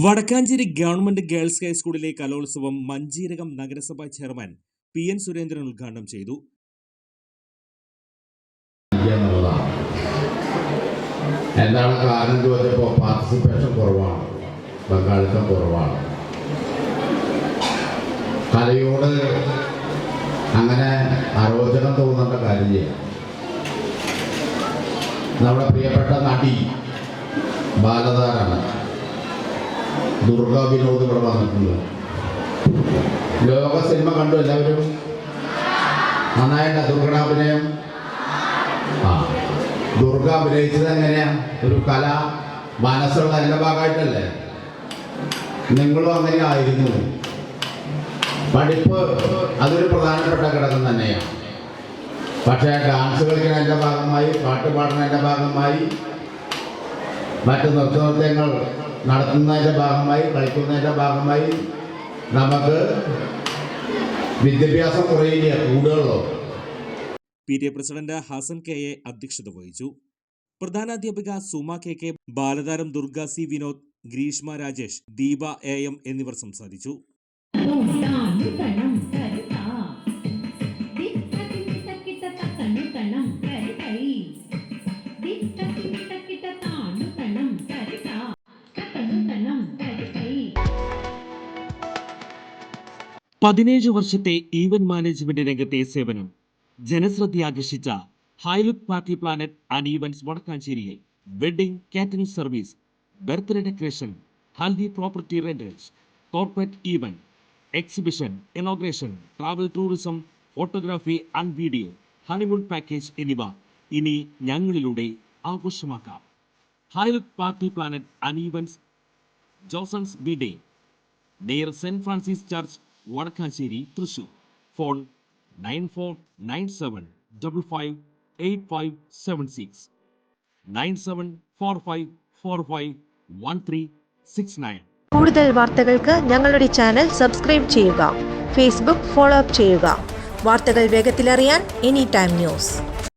Vadakkanchery government girls ഹൈസ്കൂളിലെ കലോത്സവം മഞ്ചീരകം നഗരസഭാ ചെയർമാൻ പി.എൻ. സുരേന്ദ്രൻ ഉദ്ഘാടനം ചെയ്തു. എന്താണ് കാരണം ചോദിച്ചപ്പോൾ പാർട്ടിസിപ്പേഷൻ കുറവാണ്, പങ്കാളിത്തം കുറവാണ്. കലയോട് അങ്ങനെ അരോചകം തോന്നേണ്ട കാര്യമില്ല. നമ്മുടെ പ്രിയപ്പെട്ട നടി ബാലതാരാണ് ദുർഗ വിനോദ് ഇവിടെ വന്നിട്ടുണ്ട്. ലോക സിനിമ കണ്ടു എല്ലാവരും? നന്നായിട്ട ദുർഗാഭിനയം. ദുർഗ അഭിനയിച്ചത് എങ്ങനെയാ? ഒരു കല മനസ്സുള്ള എല്ലാ ഭാഗമായിട്ടല്ലേ? നിങ്ങളും അങ്ങനെ ആയിരുന്നു. പഠിപ്പ് അതൊരു പ്രധാനപ്പെട്ട ഘടകം തന്നെയാണ്. പക്ഷേ ഡാൻസ് കളിക്കുന്നതിൻ്റെ ഭാഗമായി, പാട്ട് പാടുന്നതിൻ്റെ ഭാഗമായി, മറ്റ് നൃത്തനൃത്യങ്ങൾ നടത്തുന്നതിൻ്റെ ഭാഗമായി, കളിക്കുന്നതിൻ്റെ ഭാഗമായി നമുക്ക് വിദ്യാഭ്യാസം കുറയില്ല, കൂടുതലുള്ളൂ. PTA president Hasan K A. അധ്യക്ഷത വഹിച്ചു. പ്രധാനാധ്യാപിക സുമ കെ. ബാലതാരം ദുർഗ സി. വിനോദ്, ഗ്രീഷ്മ രാജേഷ്, ദീപ A.M. എന്നിവർ സംസാരിച്ചു. പതിനേഴ് വർഷത്തെ ഈവന്റ് മാനേജ്മെന്റ് രംഗത്തെ സേവനം ജനശ്രദ്ധയാകർഷിച്ച Highlook party planet and events വടക്കാഞ്ചേരിയിൽ wedding catering service, birthday decoration, haldi property rentals, corporate event, exhibition, inauguration, travel tourism, photography and video, honeymoon package എന്നിവ ഇനി ഞങ്ങളിലൂടെ ആഘോഷമാക്കാം. Highlook party planet and events, Josons ബി.ഡേ, near saint Francis church, Vadakkanchery, Thrissur. Phone 9497558576 9745451369. കൂടുതൽ വാർത്തകൾക്ക് ഞങ്ങളുടെ channel subscribe ചെയ്യുക. ഫേസ്ബുക്ക് ഫോളോ അപ്പ് ചെയ്യുക. വാർത്തകൾ വേഗത്തിലറിയാൻ എനി ടൈം ന്യൂസ്.